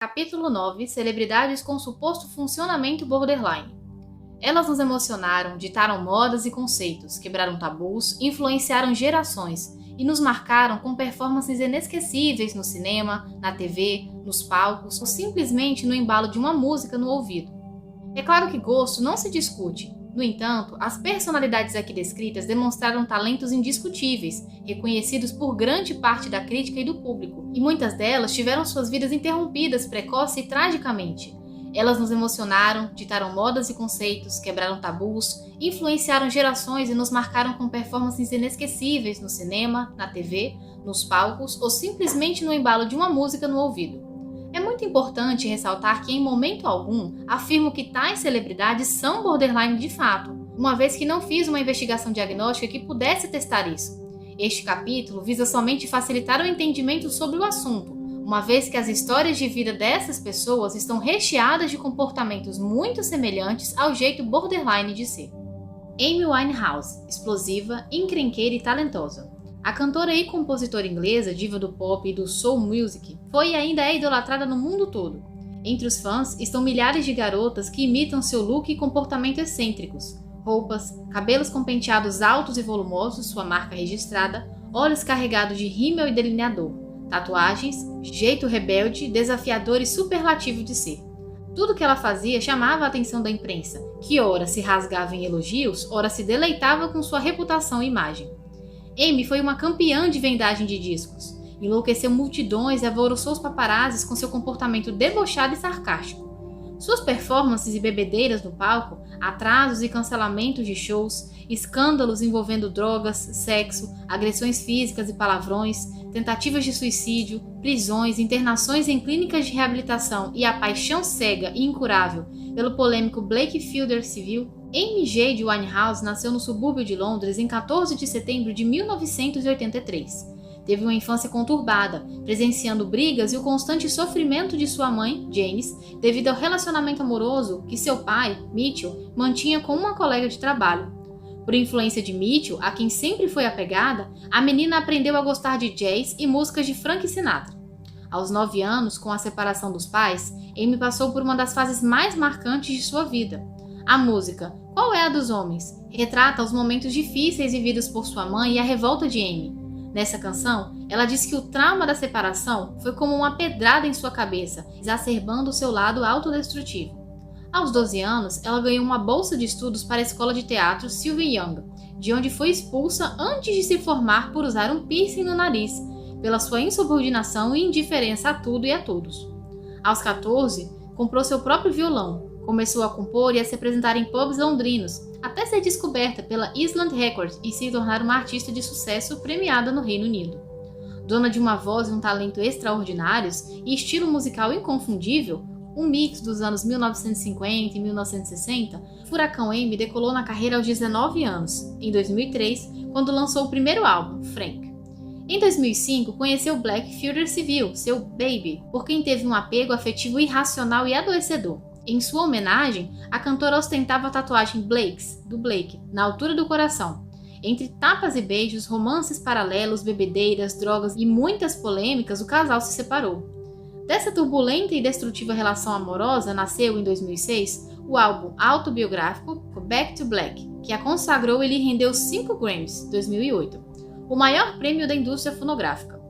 Capítulo 9 – Celebridades com suposto funcionamento borderline. Elas nos emocionaram, ditaram modas e conceitos, quebraram tabus, influenciaram gerações e nos marcaram com performances inesquecíveis no cinema, na TV, nos palcos ou simplesmente no embalo de uma música no ouvido. É claro que gosto não se discute. No entanto, as personalidades aqui descritas demonstraram talentos indiscutíveis, reconhecidos por grande parte da crítica e do público, e muitas delas tiveram suas vidas interrompidas precoce e tragicamente. Elas nos emocionaram, ditaram modas e conceitos, quebraram tabus, influenciaram gerações e nos marcaram com performances inesquecíveis no cinema, na TV, nos palcos ou simplesmente no embalo de uma música no ouvido. É muito importante ressaltar que em momento algum afirmo que tais celebridades são borderline de fato, uma vez que não fiz uma investigação diagnóstica que pudesse testar isso. Este capítulo visa somente facilitar o entendimento sobre o assunto, uma vez que as histórias de vida dessas pessoas estão recheadas de comportamentos muito semelhantes ao jeito borderline de ser. Amy Winehouse, explosiva, encrenqueira e talentosa. A cantora e compositora inglesa, diva do pop e do soul music, foi e ainda é idolatrada no mundo todo. Entre os fãs estão milhares de garotas que imitam seu look e comportamento excêntricos. Roupas, cabelos com penteados altos e volumosos, sua marca registrada, olhos carregados de rímel e delineador, tatuagens, jeito rebelde, desafiador e superlativo de ser. Tudo que ela fazia chamava a atenção da imprensa, que ora se rasgava em elogios, ora se deleitava com sua reputação e imagem. Amy foi uma campeã de vendagem de discos, enlouqueceu multidões e alvoroçou os paparazzis com seu comportamento debochado e sarcástico. Suas performances e bebedeiras no palco, atrasos e cancelamentos de shows, escândalos envolvendo drogas, sexo, agressões físicas e palavrões, tentativas de suicídio, prisões, internações em clínicas de reabilitação e a paixão cega e incurável pelo polêmico Blake Fielder Civil. Amy Jade Winehouse nasceu no subúrbio de Londres em 14 de setembro de 1983. Teve uma infância conturbada, presenciando brigas e o constante sofrimento de sua mãe, Janice, devido ao relacionamento amoroso que seu pai, Mitchell, mantinha com uma colega de trabalho. Por influência de Mitchell, a quem sempre foi apegada, a menina aprendeu a gostar de jazz e músicas de Frank Sinatra. Aos 9 anos, com a separação dos pais, Amy passou por uma das fases mais marcantes de sua vida. A música Qual é a dos Homens? Retrata os momentos difíceis vividos por sua mãe e a revolta de Amy. Nessa canção, ela diz que o trauma da separação foi como uma pedrada em sua cabeça, exacerbando o seu lado autodestrutivo. Aos 12 anos, ela ganhou uma bolsa de estudos para a escola de teatro Sylvia Young, de onde foi expulsa antes de se formar por usar um piercing no nariz, pela sua insubordinação e indiferença a tudo e a todos. Aos 14, comprou seu próprio violão, começou a compor e a se apresentar em pubs londrinos, até ser descoberta pela Island Records e se tornar uma artista de sucesso premiada no Reino Unido. Dona de uma voz e um talento extraordinários e estilo musical inconfundível, um mix dos anos 1950 e 1960, Furacão Amy decolou na carreira aos 19 anos, em 2003, quando lançou o primeiro álbum, Frank. Em 2005, conheceu Blake Fielder Civil, seu baby, por quem teve um apego afetivo irracional e adoecedor. Em sua homenagem, a cantora ostentava a tatuagem Blakes, do Blake, na altura do coração. Entre tapas e beijos, romances paralelos, bebedeiras, drogas e muitas polêmicas, o casal se separou. Dessa turbulenta e destrutiva relação amorosa nasceu, em 2006, o álbum autobiográfico Back to Black, que a consagrou e lhe rendeu 5 Grammys, 2008, o maior prêmio da indústria fonográfica.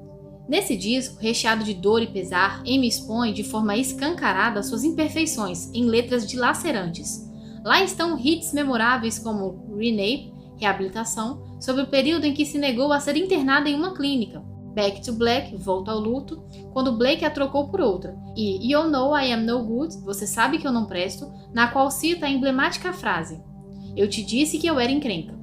Nesse disco, recheado de dor e pesar, Amy expõe de forma escancarada suas imperfeições em letras dilacerantes. Lá estão hits memoráveis como Renee, Reabilitação, sobre o período em que se negou a ser internada em uma clínica, Back to Black, Volta ao Luto, quando Blake a trocou por outra, e You Know I Am No Good, Você Sabe Que Eu Não Presto, na qual cita a emblemática frase: Eu te disse que eu era encrenca.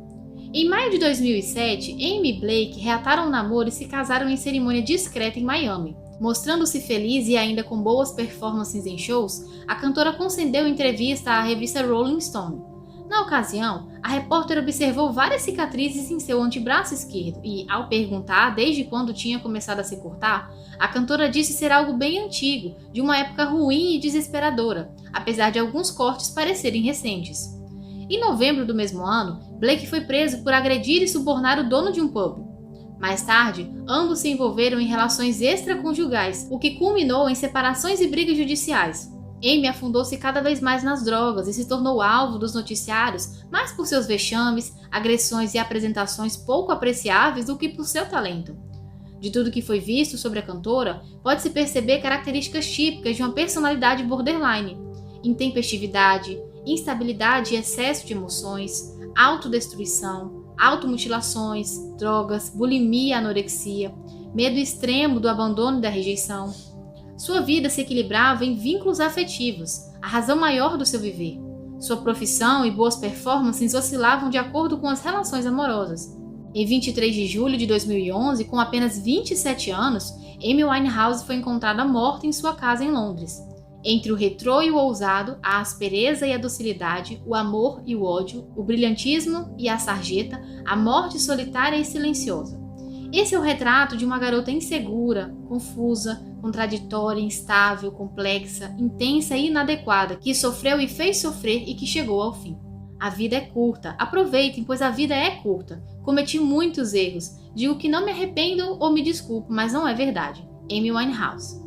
Em maio de 2007, Amy e Blake reataram o namoro e se casaram em cerimônia discreta em Miami. Mostrando-se feliz e ainda com boas performances em shows, a cantora concedeu entrevista à revista Rolling Stone. Na ocasião, a repórter observou várias cicatrizes em seu antebraço esquerdo e, ao perguntar desde quando tinha começado a se cortar, a cantora disse ser algo bem antigo, de uma época ruim e desesperadora, apesar de alguns cortes parecerem recentes. Em novembro do mesmo ano, Blake foi preso por agredir e subornar o dono de um pub. Mais tarde, ambos se envolveram em relações extraconjugais, o que culminou em separações e brigas judiciais. Amy afundou-se cada vez mais nas drogas e se tornou alvo dos noticiários mais por seus vexames, agressões e apresentações pouco apreciáveis do que por seu talento. De tudo que foi visto sobre a cantora, pode-se perceber características típicas de uma personalidade borderline: intempestividade, instabilidade e excesso de emoções, autodestruição, automutilações, drogas, bulimia e anorexia, medo extremo do abandono e da rejeição. Sua vida se equilibrava em vínculos afetivos, a razão maior do seu viver. Sua profissão e boas performances oscilavam de acordo com as relações amorosas. Em 23 de julho de 2011, com apenas 27 anos, Amy Winehouse foi encontrada morta em sua casa em Londres. Entre o retrô e o ousado, a aspereza e a docilidade, o amor e o ódio, o brilhantismo e a sarjeta, a morte solitária e silenciosa. Esse é o retrato de uma garota insegura, confusa, contraditória, instável, complexa, intensa e inadequada, que sofreu e fez sofrer e que chegou ao fim. A vida é curta, aproveitem, pois a vida é curta. Cometi muitos erros, digo que não me arrependo ou me desculpo, mas não é verdade. Amy Winehouse.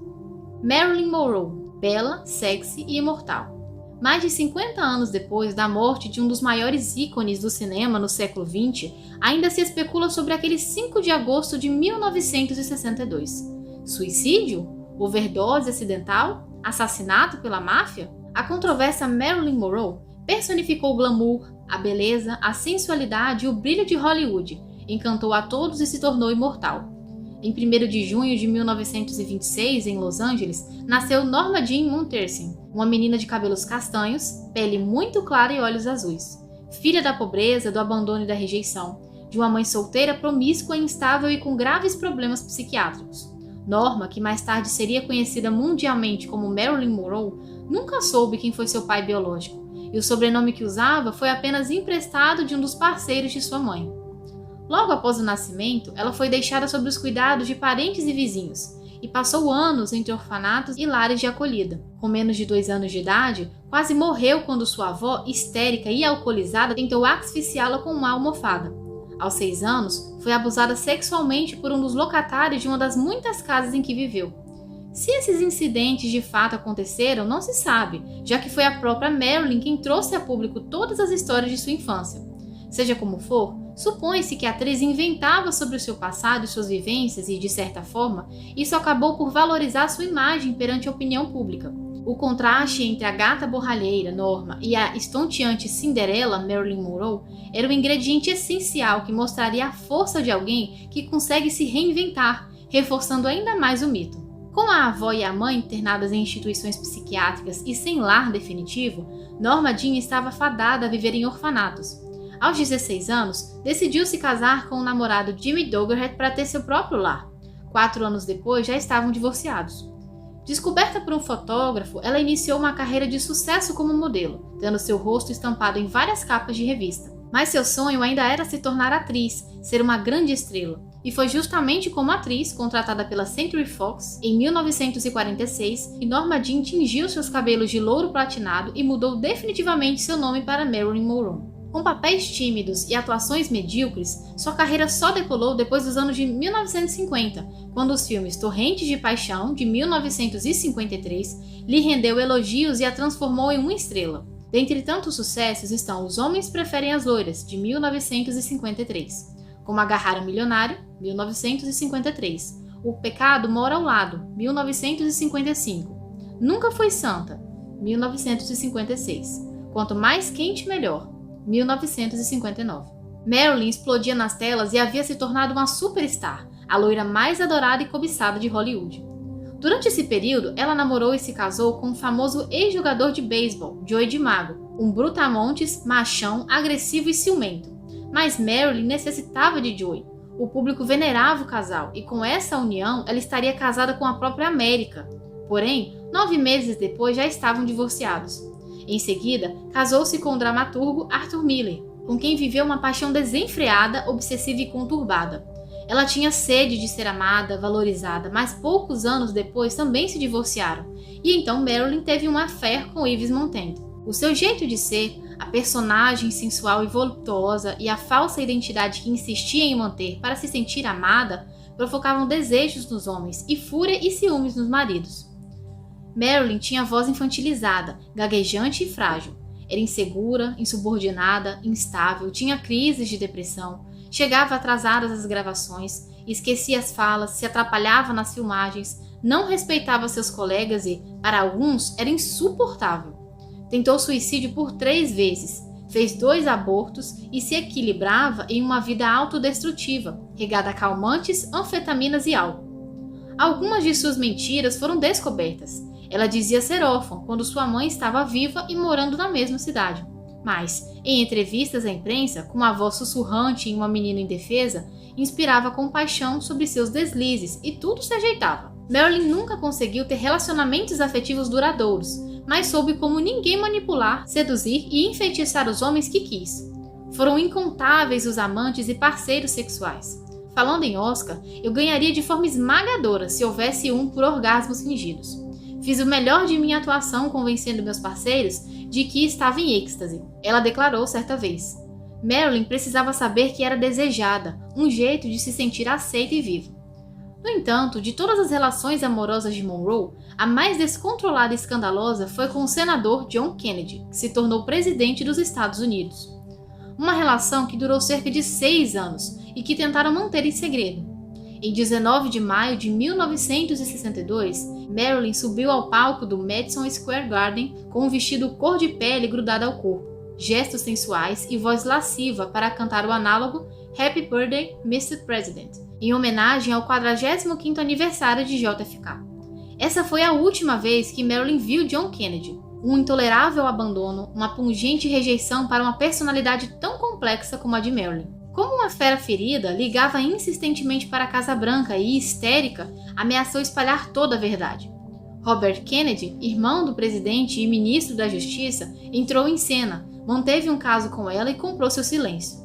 Marilyn Monroe, bela, sexy e imortal. Mais de 50 anos depois da morte de um dos maiores ícones do cinema no século XX, ainda se especula sobre aquele 5 de agosto de 1962. Suicídio? Overdose acidental? Assassinato pela máfia? A controvérsia Marilyn Monroe personificou o glamour, a beleza, a sensualidade e o brilho de Hollywood, encantou a todos e se tornou imortal. Em 1º de junho de 1926, em Los Angeles, nasceu Norma Jean Munterston, uma menina de cabelos castanhos, pele muito clara e olhos azuis. Filha da pobreza, do abandono e da rejeição, de uma mãe solteira, promíscua, instável e com graves problemas psiquiátricos. Norma, que mais tarde seria conhecida mundialmente como Marilyn Monroe, nunca soube quem foi seu pai biológico, e o sobrenome que usava foi apenas emprestado de um dos parceiros de sua mãe. Logo após o nascimento, ela foi deixada sob os cuidados de parentes e vizinhos, e passou anos entre orfanatos e lares de acolhida. Com menos de 2 anos de idade, quase morreu quando sua avó, histérica e alcoolizada, tentou asfixiá-la com uma almofada. Aos 6 anos, foi abusada sexualmente por um dos locatários de uma das muitas casas em que viveu. Se esses incidentes de fato aconteceram, não se sabe, já que foi a própria Marilyn quem trouxe a público todas as histórias de sua infância. Seja como for, supõe-se que a atriz inventava sobre o seu passado e suas vivências e, de certa forma, isso acabou por valorizar sua imagem perante a opinião pública. O contraste entre a gata borralheira, Norma, e a estonteante Cinderela, Marilyn Monroe, era um ingrediente essencial que mostraria a força de alguém que consegue se reinventar, reforçando ainda mais o mito. Com a avó e a mãe internadas em instituições psiquiátricas e sem lar definitivo, Norma Jean estava fadada a viver em orfanatos. Aos 16 anos, decidiu se casar com o namorado Jimmy Dougherty para ter seu próprio lar. 4 anos depois, já estavam divorciados. Descoberta por um fotógrafo, ela iniciou uma carreira de sucesso como modelo, tendo seu rosto estampado em várias capas de revista. Mas seu sonho ainda era se tornar atriz, ser uma grande estrela. E foi justamente como atriz, contratada pela Century Fox, em 1946, que Norma Jean tingiu seus cabelos de louro platinado e mudou definitivamente seu nome para Marilyn Monroe. Com papéis tímidos e atuações medíocres, sua carreira só decolou depois dos anos de 1950, quando os filmes Torrentes de Paixão, de 1953, lhe rendeu elogios e a transformou em uma estrela. Dentre tantos sucessos estão Os Homens Preferem as Loiras, de 1953, Como Agarrar um Milionário, 1953, O Pecado Mora ao Lado, 1955, Nunca Foi Santa, 1956, Quanto Mais Quente Melhor, 1959. Marilyn explodia nas telas e havia se tornado uma superstar, a loira mais adorada e cobiçada de Hollywood. Durante esse período, ela namorou e se casou com o famoso ex-jogador de beisebol, Joey DiMaggio, um brutamontes, machão, agressivo e ciumento. Mas Marilyn necessitava de Joey. O público venerava o casal e com essa união ela estaria casada com a própria América. Porém, 9 meses depois já estavam divorciados. Em seguida, casou-se com o dramaturgo Arthur Miller, com quem viveu uma paixão desenfreada, obsessiva e conturbada. Ela tinha sede de ser amada, valorizada, mas poucos anos depois também se divorciaram, e então Marilyn teve uma affaire com Yves Montand. O seu jeito de ser, A personagem sensual e voluptuosa e a falsa identidade que insistia em manter para se sentir amada provocavam desejos nos homens e fúria e ciúmes nos maridos. Marilyn tinha a voz infantilizada, gaguejante e frágil. Era insegura, insubordinada, instável, tinha crises de depressão, chegava atrasada às gravações, esquecia as falas, se atrapalhava nas filmagens, não respeitava seus colegas e, para alguns, era insuportável. Tentou suicídio por 3 vezes, fez 2 abortos e se equilibrava em uma vida autodestrutiva, regada a calmantes, anfetaminas e álcool. Algumas de suas mentiras foram descobertas. Ela dizia ser órfã quando sua mãe estava viva e morando na mesma cidade. Mas, em entrevistas à imprensa, com uma voz sussurrante em uma menina indefesa, inspirava compaixão sobre seus deslizes e tudo se ajeitava. Marilyn nunca conseguiu ter relacionamentos afetivos duradouros, mas soube como ninguém manipular, seduzir e enfeitiçar os homens que quis. Foram incontáveis os amantes e parceiros sexuais. Falando em Oscar, eu ganharia de forma esmagadora se houvesse um por orgasmos fingidos. Fiz o melhor de minha atuação convencendo meus parceiros de que estava em êxtase, ela declarou certa vez. Marilyn precisava saber que era desejada, um jeito de se sentir aceita e viva. No entanto, de todas as relações amorosas de Monroe, a mais descontrolada e escandalosa foi com o senador John Kennedy, que se tornou presidente dos Estados Unidos. Uma relação que durou cerca de 6 anos e que tentaram manter em segredo. Em 19 de maio de 1962, Marilyn subiu ao palco do Madison Square Garden com um vestido cor de pele grudado ao corpo, gestos sensuais e voz lasciva para cantar o análogo Happy Birthday, Mr. President, em homenagem ao 45º aniversário de JFK. Essa foi a última vez que Marilyn viu John Kennedy. Um intolerável abandono, uma pungente rejeição para uma personalidade tão complexa como a de Marilyn. Como uma fera ferida, ligava insistentemente para a Casa Branca e, histérica, ameaçou espalhar toda a verdade. Robert Kennedy, irmão do presidente e ministro da Justiça, entrou em cena, manteve um caso com ela e comprou seu silêncio.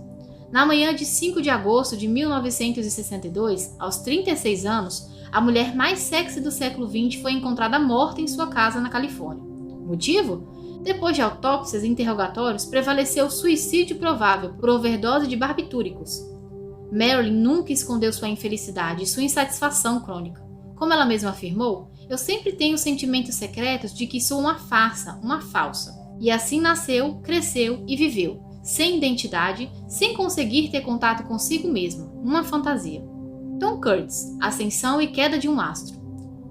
Na manhã de 5 de agosto de 1962, aos 36 anos, a mulher mais sexy do século XX foi encontrada morta em sua casa na Califórnia. Motivo? Depois de autópsias e interrogatórios, prevaleceu suicídio provável por overdose de barbitúricos. Marilyn nunca escondeu sua infelicidade e sua insatisfação crônica. Como ela mesma afirmou, eu sempre tenho sentimentos secretos de que sou uma farsa, uma falsa. E assim nasceu, cresceu e viveu, sem identidade, sem conseguir ter contato consigo mesma, uma fantasia. Tom Curtis, ascensão e queda de um astro.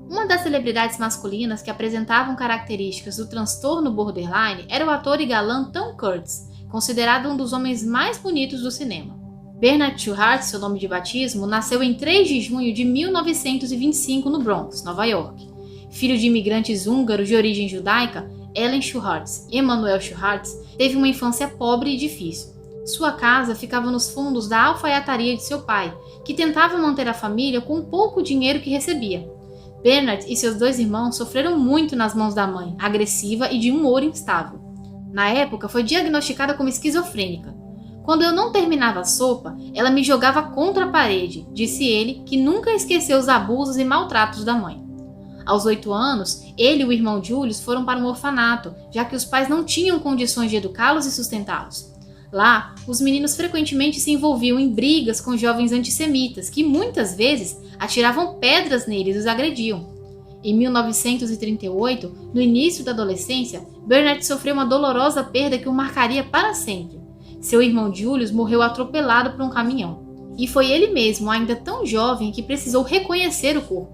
Uma das celebridades masculinas que apresentavam características do transtorno borderline era o ator e galã Tom Curtis, considerado um dos homens mais bonitos do cinema. Bernard Schuhart, seu nome de batismo, nasceu em 3 de junho de 1925 no Bronx, Nova York. Filho de imigrantes húngaros de origem judaica, Ellen Schuhart e Emanuel Schuhart teve uma infância pobre e difícil. Sua casa ficava nos fundos da alfaiataria de seu pai, que tentava manter a família com o pouco dinheiro que recebia. Bernard e seus 2 irmãos sofreram muito nas mãos da mãe, agressiva e de humor instável. Na época, foi diagnosticada como esquizofrênica. Quando eu não terminava a sopa, ela me jogava contra a parede, disse ele, que nunca esqueceu os abusos e maltratos da mãe. Aos 8 anos, ele e o irmão Julius foram para um orfanato, já que os pais não tinham condições de educá-los e sustentá-los. Lá, os meninos frequentemente se envolviam em brigas com jovens antissemitas, que muitas vezes atiravam pedras neles e os agrediam. Em 1938, no início da adolescência, Bernard sofreu uma dolorosa perda que o marcaria para sempre. Seu irmão Julius morreu atropelado por um caminhão. E foi ele mesmo, ainda tão jovem, que precisou reconhecer o corpo.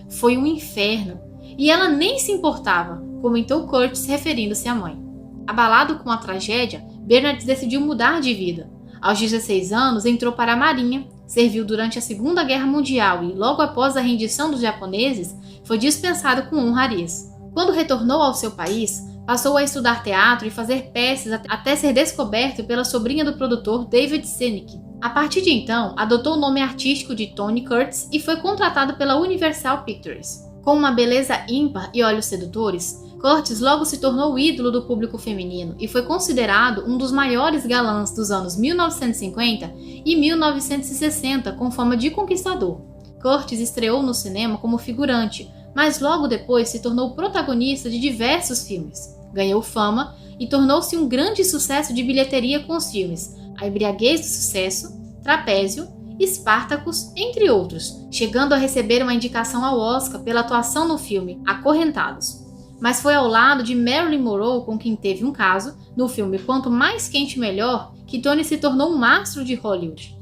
Foi um inferno, e ela nem se importava, comentou Curtis referindo-se à mãe. Abalado com a tragédia, Bernard decidiu mudar de vida. Aos 16 anos, entrou para a Marinha, serviu durante a Segunda Guerra Mundial e, logo após a rendição dos japoneses, foi dispensado com honrarias. Quando retornou ao seu país, passou a estudar teatro e fazer peças até ser descoberto pela sobrinha do produtor David Senick. A partir de então, adotou o nome artístico de Tony Curtis e foi contratado pela Universal Pictures. Com uma beleza ímpar e olhos sedutores, Curtis logo se tornou o ídolo do público feminino e foi considerado um dos maiores galãs dos anos 1950 e 1960 com fama de conquistador. Curtis estreou no cinema como figurante, mas logo depois se tornou protagonista de diversos filmes. Ganhou fama e tornou-se um grande sucesso de bilheteria com os filmes A Embriaguez do Sucesso, Trapézio, Spartacus, entre outros, chegando a receber uma indicação ao Oscar pela atuação no filme Acorrentados. Mas foi ao lado de Marilyn Monroe, com quem teve um caso, no filme Quanto Mais Quente Melhor, que Tony se tornou um mastro de Hollywood.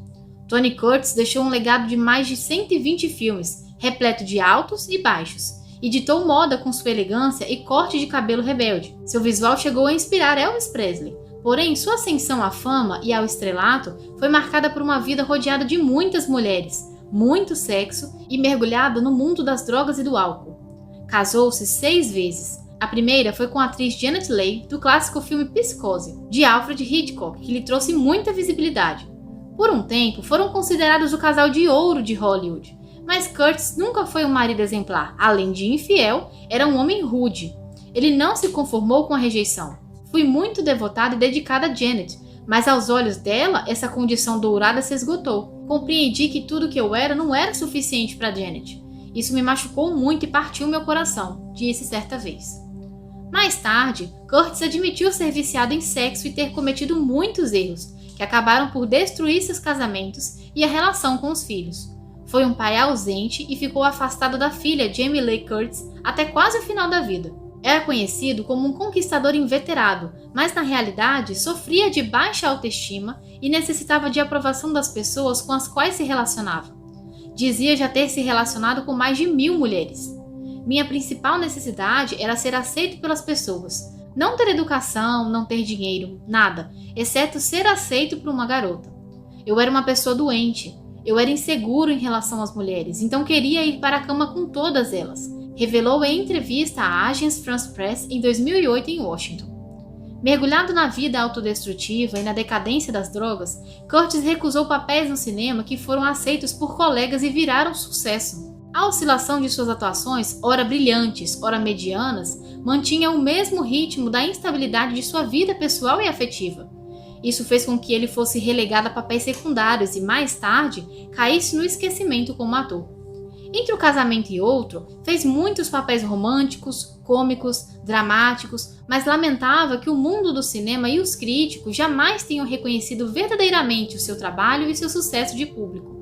Tony Curtis deixou um legado de mais de 120 filmes, repleto de altos e baixos, e ditou moda com sua elegância e corte de cabelo rebelde. Seu visual chegou a inspirar Elvis Presley, porém sua ascensão à fama e ao estrelato foi marcada por uma vida rodeada de muitas mulheres, muito sexo e mergulhado no mundo das drogas e do álcool. Casou-se 6 vezes. A primeira foi com a atriz Janet Leigh, do clássico filme Psicose, de Alfred Hitchcock, que lhe trouxe muita visibilidade. Por um tempo, foram considerados o casal de ouro de Hollywood, mas Curtis nunca foi um marido exemplar. Além de infiel, era um homem rude. Ele não se conformou com a rejeição. Fui muito devotado e dedicado a Janet, mas aos olhos dela, essa condição dourada se esgotou. Compreendi que tudo que eu era não era suficiente para Janet. Isso me machucou muito e partiu meu coração, disse certa vez. Mais tarde, Curtis admitiu ser viciado em sexo e ter cometido muitos erros, que acabaram por destruir seus casamentos e a relação com os filhos. Foi um pai ausente e ficou afastado da filha Jamie Lee Curtis até quase o final da vida. Era conhecido como um conquistador inveterado, mas na realidade sofria de baixa autoestima e necessitava de aprovação das pessoas com as quais se relacionava. Dizia já ter se relacionado com mais de 1000 mulheres. Minha principal necessidade era ser aceito pelas pessoas. Não ter educação, não ter dinheiro, nada, exceto ser aceito por uma garota. Eu era uma pessoa doente. Eu era inseguro em relação às mulheres, então queria ir para a cama com todas elas, revelou em entrevista à Agence France Presse em 2008 em Washington. Mergulhado na vida autodestrutiva e na decadência das drogas, Curtis recusou papéis no cinema que foram aceitos por colegas e viraram sucesso. A oscilação de suas atuações, ora brilhantes, ora medianas, mantinha o mesmo ritmo da instabilidade de sua vida pessoal e afetiva. Isso fez com que ele fosse relegado a papéis secundários e, mais tarde, caísse no esquecimento como ator. Entre um casamento e outro, fez muitos papéis românticos, cômicos, dramáticos, mas lamentava que o mundo do cinema e os críticos jamais tenham reconhecido verdadeiramente o seu trabalho e seu sucesso de público.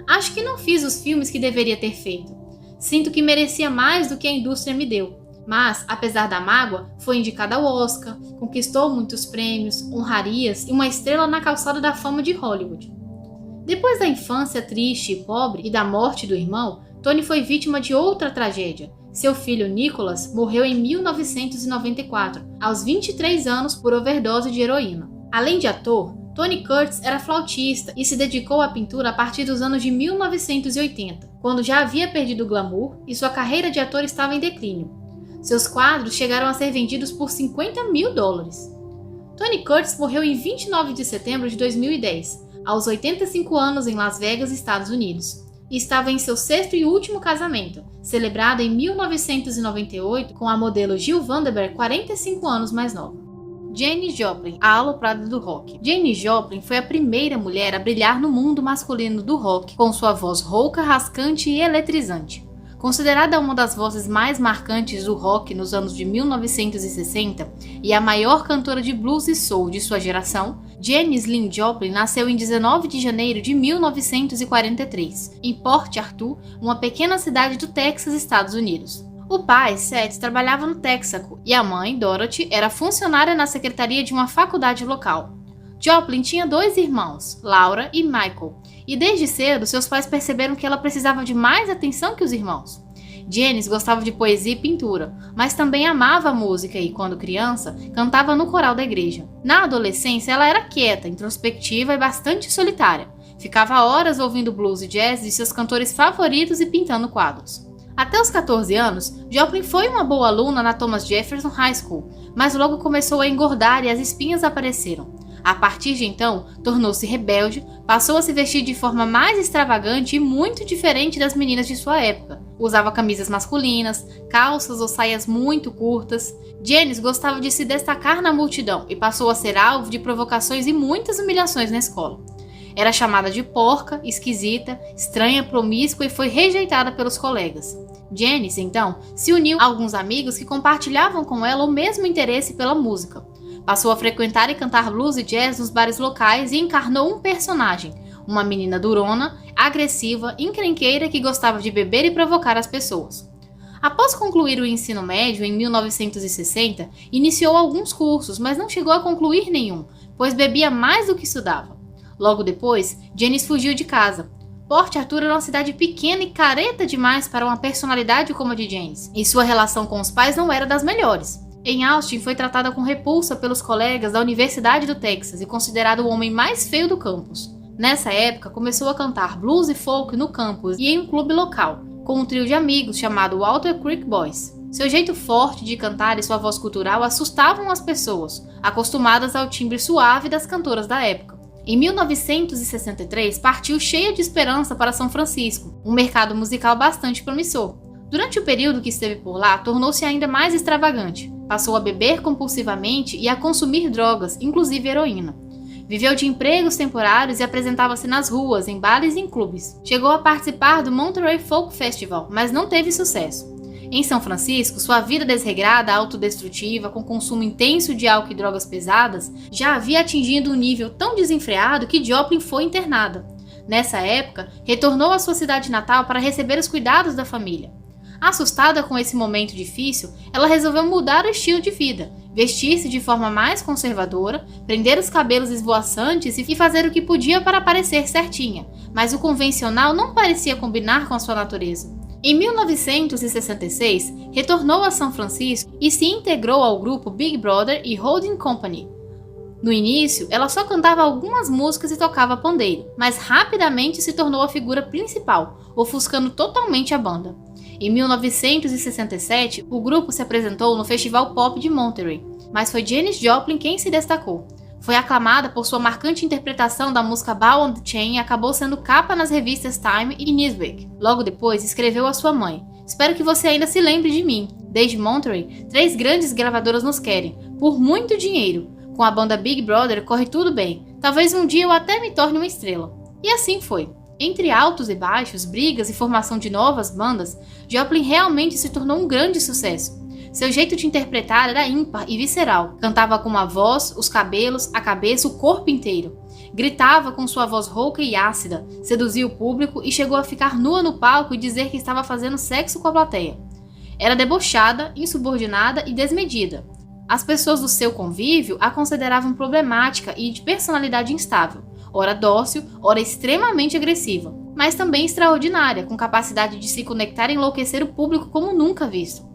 Acho que não fiz os filmes que deveria ter feito. Sinto que merecia mais do que a indústria me deu. Mas, apesar da mágoa, foi indicada ao Oscar, conquistou muitos prêmios, honrarias e uma estrela na calçada da fama de Hollywood. Depois da infância triste e pobre e da morte do irmão, Tony foi vítima de outra tragédia. Seu filho Nicholas morreu em 1994, aos 23 anos, por overdose de heroína. Além de ator, Tony Curtis era flautista e se dedicou à pintura a partir dos anos de 1980, quando já havia perdido o glamour e sua carreira de ator estava em declínio. Seus quadros chegaram a ser vendidos por $50 mil. Tony Curtis morreu em 29 de setembro de 2010, aos 85 anos em Las Vegas, Estados Unidos, e estava em seu 6º e último casamento, celebrado em 1998 com a modelo Jill Vandenberg, 45 anos mais nova. Janis Joplin, a aloprada do rock. Janis Joplin foi a primeira mulher a brilhar no mundo masculino do rock com sua voz rouca, rascante e eletrizante. Considerada uma das vozes mais marcantes do rock nos anos de 1960 e a maior cantora de blues e soul de sua geração, Janis Lynn Joplin nasceu em 19 de janeiro de 1943, em Port Arthur, uma pequena cidade do Texas, Estados Unidos. O pai, Seth, trabalhava no Texaco e a mãe, Dorothy, era funcionária na secretaria de uma faculdade local. Joplin tinha 2 irmãos, Laura e Michael, e desde cedo seus pais perceberam que ela precisava de mais atenção que os irmãos. Janis gostava de poesia e pintura, mas também amava a música e, quando criança, cantava no coral da igreja. Na adolescência, ela era quieta, introspectiva e bastante solitária. Ficava horas ouvindo blues e jazz de seus cantores favoritos e pintando quadros. Até os 14 anos, Joplin foi uma boa aluna na Thomas Jefferson High School, mas logo começou a engordar e as espinhas apareceram. A partir de então, tornou-se rebelde, passou a se vestir de forma mais extravagante e muito diferente das meninas de sua época. Usava camisas masculinas, calças ou saias muito curtas. Janis gostava de se destacar na multidão e passou a ser alvo de provocações e muitas humilhações na escola. Era chamada de porca, esquisita, estranha, promíscua e foi rejeitada pelos colegas. Janis, então, se uniu a alguns amigos que compartilhavam com ela o mesmo interesse pela música. Passou a frequentar e cantar blues e jazz nos bares locais e encarnou um personagem, uma menina durona, agressiva, encrenqueira que gostava de beber e provocar as pessoas. Após concluir o ensino médio em 1960, iniciou alguns cursos, mas não chegou a concluir nenhum, pois bebia mais do que estudava. Logo depois, Janis fugiu de casa. Port Arthur era uma cidade pequena e careta demais para uma personalidade como a de Janis, e sua relação com os pais não era das melhores. Em Austin, foi tratada com repulsa pelos colegas da Universidade do Texas e considerado o homem mais feio do campus. Nessa época, começou a cantar blues e folk no campus e em um clube local, com um trio de amigos chamado Walter Creek Boys. Seu jeito forte de cantar e sua voz cultural assustavam as pessoas, acostumadas ao timbre suave das cantoras da época. Em 1963, partiu cheia de esperança para São Francisco, um mercado musical bastante promissor. Durante o período que esteve por lá, tornou-se ainda mais extravagante. Passou a beber compulsivamente e a consumir drogas, inclusive heroína. Viveu de empregos temporários e apresentava-se nas ruas, em bares e em clubes. Chegou a participar do Monterey Folk Festival, mas não teve sucesso. Em São Francisco, sua vida desregrada, autodestrutiva, com consumo intenso de álcool e drogas pesadas, já havia atingido um nível tão desenfreado que Joplin foi internada. Nessa época, retornou à sua cidade natal para receber os cuidados da família. Assustada com esse momento difícil, ela resolveu mudar o estilo de vida, vestir-se de forma mais conservadora, prender os cabelos esvoaçantes e fazer o que podia para parecer certinha, mas o convencional não parecia combinar com a sua natureza. Em 1966, retornou a São Francisco e se integrou ao grupo Big Brother e Holding Company. No início, ela só cantava algumas músicas e tocava pandeiro, mas rapidamente se tornou a figura principal, ofuscando totalmente a banda. Em 1967, o grupo se apresentou no Festival Pop de Monterey, mas foi Janis Joplin quem se destacou. Foi aclamada por sua marcante interpretação da música Ball on the Chain e acabou sendo capa nas revistas Time e Newsweek. Logo depois, escreveu à sua mãe: "Espero que você ainda se lembre de mim. Desde Monterey, 3 grandes gravadoras nos querem, por muito dinheiro. Com a banda Big Brother corre tudo bem. Talvez um dia eu até me torne uma estrela." E assim foi. Entre altos e baixos, brigas e formação de novas bandas, Joplin realmente se tornou um grande sucesso. Seu jeito de interpretar era ímpar e visceral. Cantava com a voz, os cabelos, a cabeça, o corpo inteiro. Gritava com sua voz rouca e ácida, seduzia o público e chegou a ficar nua no palco e dizer que estava fazendo sexo com a plateia. Era debochada, insubordinada e desmedida. As pessoas do seu convívio a consideravam problemática e de personalidade instável, ora dócil, ora extremamente agressiva, mas também extraordinária, com capacidade de se conectar e enlouquecer o público como nunca visto.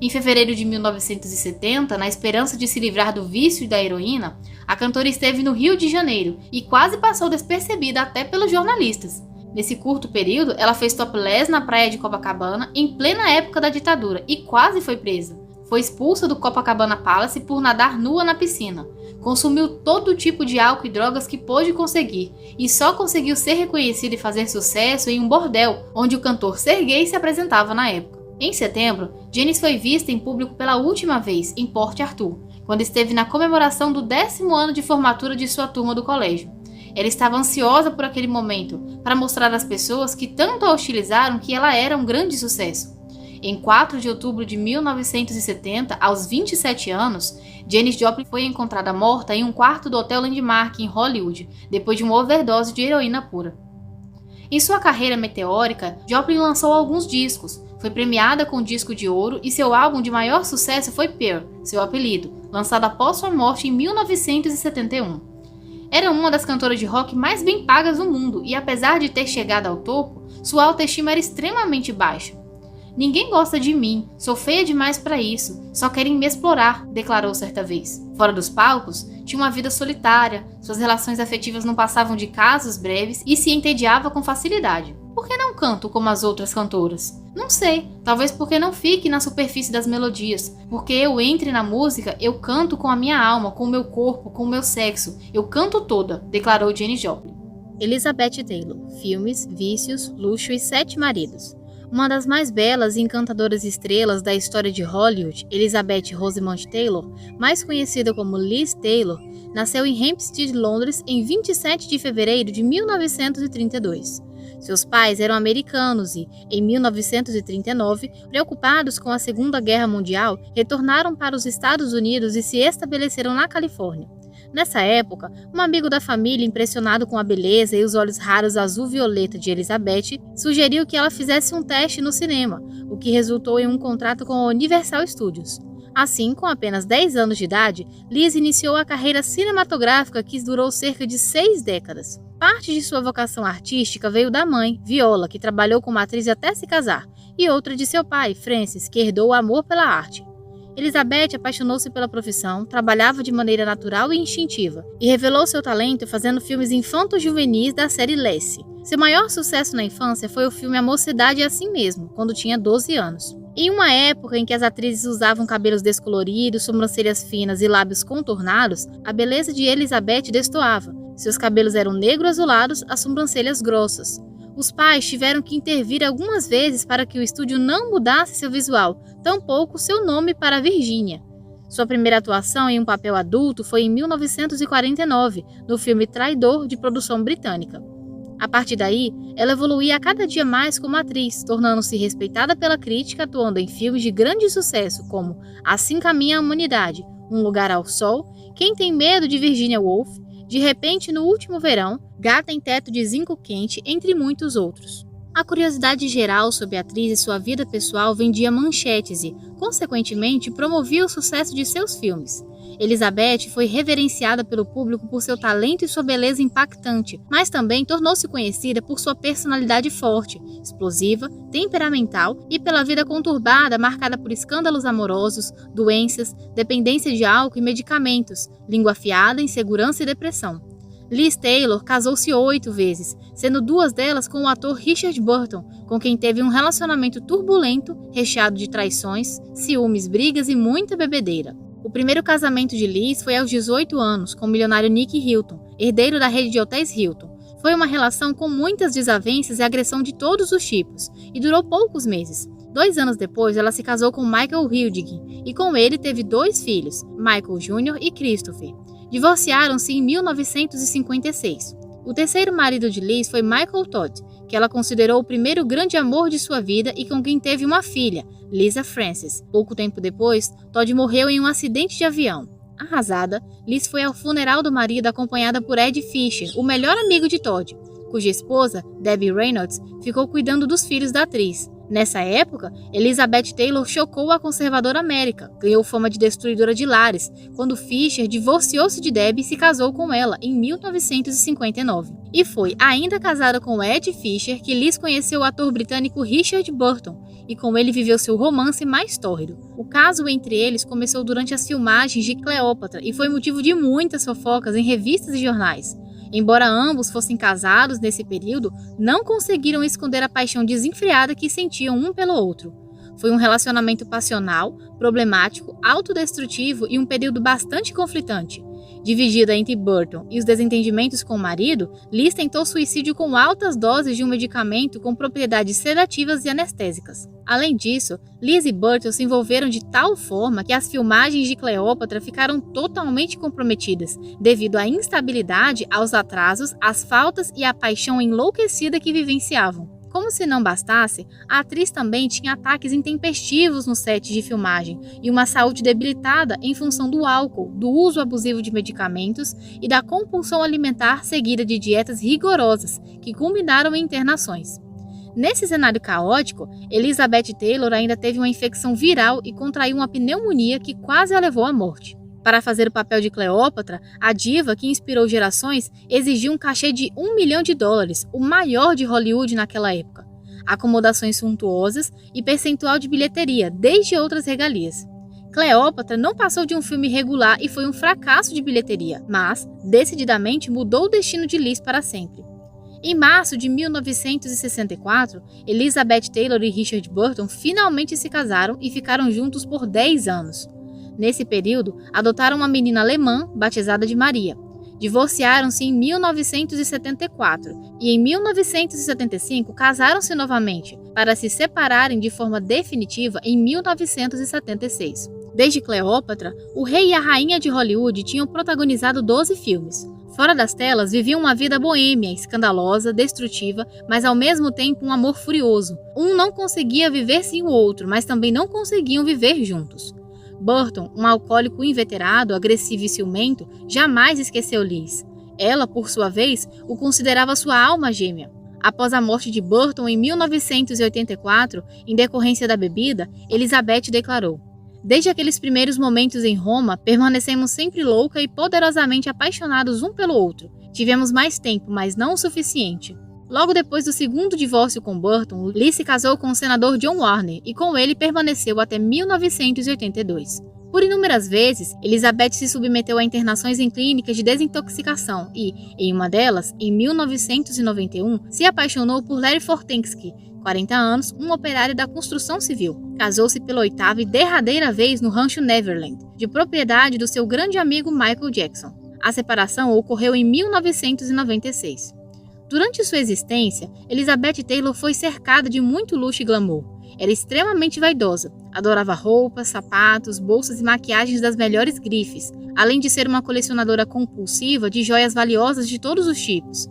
Em fevereiro de 1970, na esperança de se livrar do vício e da heroína, a cantora esteve no Rio de Janeiro e quase passou despercebida até pelos jornalistas. Nesse curto período, ela fez topless na praia de Copacabana em plena época da ditadura e quase foi presa. Foi expulsa do Copacabana Palace por nadar nua na piscina. Consumiu todo tipo de álcool e drogas que pôde conseguir e só conseguiu ser reconhecida e fazer sucesso em um bordel, onde o cantor Serguei se apresentava na época. Em setembro, Janis foi vista em público pela última vez em Port Arthur, quando esteve na comemoração do 10º ano de formatura de sua turma do colégio. Ela estava ansiosa por aquele momento, para mostrar às pessoas que tanto a hostilizaram que ela era um grande sucesso. Em 4 de outubro de 1970, aos 27 anos, Janis Joplin foi encontrada morta em um quarto do Hotel Landmark em Hollywood, depois de uma overdose de heroína pura. Em sua carreira meteórica, Joplin lançou alguns discos, foi premiada com disco de ouro e seu álbum de maior sucesso foi Pearl, seu apelido, lançado após sua morte em 1971. Era uma das cantoras de rock mais bem pagas do mundo e, apesar de ter chegado ao topo, sua autoestima era extremamente baixa. "Ninguém gosta de mim, sou feia demais para isso, só querem me explorar", declarou certa vez. Fora dos palcos, tinha uma vida solitária, suas relações afetivas não passavam de casos breves e se entediava com facilidade. Por que não canto como as outras cantoras? Não sei, talvez porque não fique na superfície das melodias, porque eu entre na música, eu canto com a minha alma, com o meu corpo, com o meu sexo, eu canto toda, declarou Janis Joplin. Elizabeth Taylor, filmes, vícios, luxo e 7 maridos. Uma das mais belas e encantadoras estrelas da história de Hollywood, Elizabeth Rosamond Taylor, mais conhecida como Liz Taylor, nasceu em Hampstead, Londres, em 27 de fevereiro de 1932. Seus pais eram americanos e, em 1939, preocupados com a Segunda Guerra Mundial, retornaram para os Estados Unidos e se estabeleceram na Califórnia. Nessa época, um amigo da família, impressionado com a beleza e os olhos raros azul-violeta de Elizabeth, sugeriu que ela fizesse um teste no cinema, o que resultou em um contrato com a Universal Studios. Assim, com apenas 10 anos de idade, Liz iniciou a carreira cinematográfica que durou cerca de 6 décadas. Parte de sua vocação artística veio da mãe, Viola, que trabalhou como atriz até se casar, e outra de seu pai, Francis, que herdou o amor pela arte. Elizabeth apaixonou-se pela profissão, trabalhava de maneira natural e instintiva, e revelou seu talento fazendo filmes infanto-juvenis da série Lassie. Seu maior sucesso na infância foi o filme A Mocidade é Assim Mesmo, quando tinha 12 anos. Em uma época em que as atrizes usavam cabelos descoloridos, sobrancelhas finas e lábios contornados, a beleza de Elizabeth destoava. Seus cabelos eram negro-azulados, as sobrancelhas grossas. Os pais tiveram que intervir algumas vezes para que o estúdio não mudasse seu visual, tampouco seu nome para Virginia. Sua primeira atuação em um papel adulto foi em 1949, no filme Traidor, de produção britânica. A partir daí, ela evoluía a cada dia mais como atriz, tornando-se respeitada pela crítica, atuando em filmes de grande sucesso como Assim Caminha a Humanidade, Um Lugar ao Sol, Quem Tem Medo de Virginia Woolf, De Repente no Último Verão, Gata em Teto de Zinco Quente, entre muitos outros. A curiosidade geral sobre a atriz e sua vida pessoal vendia manchetes e, consequentemente, promovia o sucesso de seus filmes. Elizabeth foi reverenciada pelo público por seu talento e sua beleza impactante, mas também tornou-se conhecida por sua personalidade forte, explosiva, temperamental e pela vida conturbada marcada por escândalos amorosos, doenças, dependência de álcool e medicamentos, língua afiada, insegurança e depressão. Liz Taylor casou-se 8 vezes, sendo 2 delas com o ator Richard Burton, com quem teve um relacionamento turbulento, recheado de traições, ciúmes, brigas e muita bebedeira. O primeiro casamento de Liz foi aos 18 anos, com o milionário Nick Hilton, herdeiro da rede de hotéis Hilton. Foi uma relação com muitas desavenças e agressão de todos os tipos, e durou poucos meses. 2 anos depois, ela se casou com Michael Hilding, e com ele teve 2 filhos, Michael Jr. e Christopher. Divorciaram-se em 1956. O terceiro marido de Liz foi Michael Todd, que ela considerou o primeiro grande amor de sua vida e com quem teve uma filha, Lisa Frances. Pouco tempo depois, Todd morreu em um acidente de avião. Arrasada, Liz foi ao funeral do marido acompanhada por Ed Fisher, o melhor amigo de Todd, cuja esposa, Debbie Reynolds, ficou cuidando dos filhos da atriz. Nessa época, Elizabeth Taylor chocou a conservadora América, ganhou fama de destruidora de lares, quando Fisher divorciou-se de Debbie e se casou com ela em 1959. E foi ainda casada com Ed Fisher que Liz conheceu o ator britânico Richard Burton, e com ele viveu seu romance mais tórrido. O caso entre eles começou durante as filmagens de Cleópatra e foi motivo de muitas fofocas em revistas e jornais. Embora ambos fossem casados nesse período, não conseguiram esconder a paixão desenfreada que sentiam um pelo outro. Foi um relacionamento passional, problemático, autodestrutivo e um período bastante conflitante. Dividida entre Burton e os desentendimentos com o marido, Liz tentou suicídio com altas doses de um medicamento com propriedades sedativas e anestésicas. Além disso, Liz e Burton se envolveram de tal forma que as filmagens de Cleópatra ficaram totalmente comprometidas, devido à instabilidade, aos atrasos, às faltas e à paixão enlouquecida que vivenciavam. Como se não bastasse, a atriz também tinha ataques intempestivos no set de filmagem e uma saúde debilitada em função do álcool, do uso abusivo de medicamentos e da compulsão alimentar seguida de dietas rigorosas, que culminaram em internações. Nesse cenário caótico, Elizabeth Taylor ainda teve uma infecção viral e contraiu uma pneumonia que quase a levou à morte. Para fazer o papel de Cleópatra, a diva, que inspirou gerações, exigiu um cachê de $1 milhão, o maior de Hollywood naquela época, acomodações suntuosas e percentual de bilheteria, desde outras regalias. Cleópatra não passou de um filme regular e foi um fracasso de bilheteria, mas, decididamente, mudou o destino de Liz para sempre. Em março de 1964, Elizabeth Taylor e Richard Burton finalmente se casaram e ficaram juntos por 10 anos. Nesse período, adotaram uma menina alemã, batizada de Maria. Divorciaram-se em 1974 e em 1975 casaram-se novamente, para se separarem de forma definitiva em 1976. Desde Cleópatra, o rei e a rainha de Hollywood tinham protagonizado 12 filmes. Fora das telas, viviam uma vida boêmia, escandalosa, destrutiva, mas ao mesmo tempo um amor furioso. Um não conseguia viver sem o outro, mas também não conseguiam viver juntos. Burton, um alcoólico inveterado, agressivo e ciumento, jamais esqueceu Liz. Ela, por sua vez, o considerava sua alma gêmea. Após a morte de Burton em 1984, em decorrência da bebida, Elizabeth declarou: "Desde aqueles primeiros momentos em Roma, permanecemos sempre louca e poderosamente apaixonados um pelo outro. Tivemos mais tempo, mas não o suficiente." Logo depois do segundo divórcio com Burton, Liz se casou com o senador John Warner e com ele permaneceu até 1982. Por inúmeras vezes, Elizabeth se submeteu a internações em clínicas de desintoxicação e, em uma delas, em 1991, se apaixonou por Larry Fortensky, 40 anos, um operário da construção civil. Casou-se pela oitava e derradeira vez no rancho Neverland, de propriedade do seu grande amigo Michael Jackson. A separação ocorreu em 1996. Durante sua existência, Elizabeth Taylor foi cercada de muito luxo e glamour. Era extremamente vaidosa, adorava roupas, sapatos, bolsas e maquiagens das melhores grifes, além de ser uma colecionadora compulsiva de joias valiosas de todos os tipos.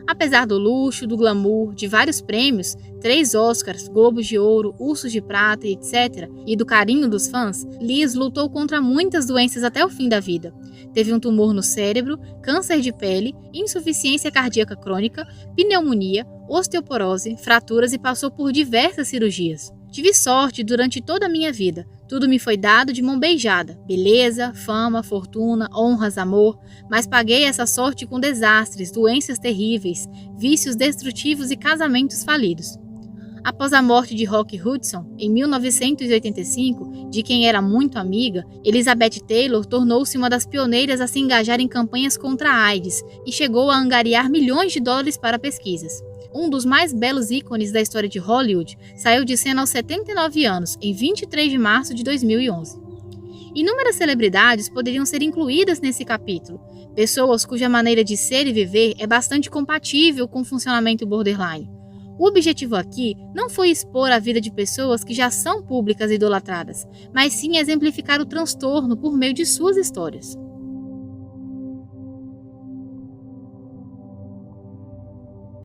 Apesar do luxo, do glamour, de vários prêmios, 3 Oscars, Globos de Ouro, Ursos de Prata, etc., e do carinho dos fãs, Liz lutou contra muitas doenças até o fim da vida. Teve um tumor no cérebro, câncer de pele, insuficiência cardíaca crônica, pneumonia, osteoporose, fraturas e passou por diversas cirurgias. Tive sorte durante toda a minha vida. Tudo me foi dado de mão beijada. Beleza, fama, fortuna, honras, amor. Mas paguei essa sorte com desastres, doenças terríveis, vícios destrutivos e casamentos falidos. Após a morte de Rock Hudson, em 1985, de quem era muito amiga, Elizabeth Taylor tornou-se uma das pioneiras a se engajar em campanhas contra a AIDS e chegou a angariar milhões de dólares para pesquisas. Um dos mais belos ícones da história de Hollywood saiu de cena aos 79 anos, em 23 de março de 2011. Inúmeras celebridades poderiam ser incluídas nesse capítulo, pessoas cuja maneira de ser e viver é bastante compatível com o funcionamento borderline. O objetivo aqui não foi expor a vida de pessoas que já são públicas e idolatradas, mas sim exemplificar o transtorno por meio de suas histórias.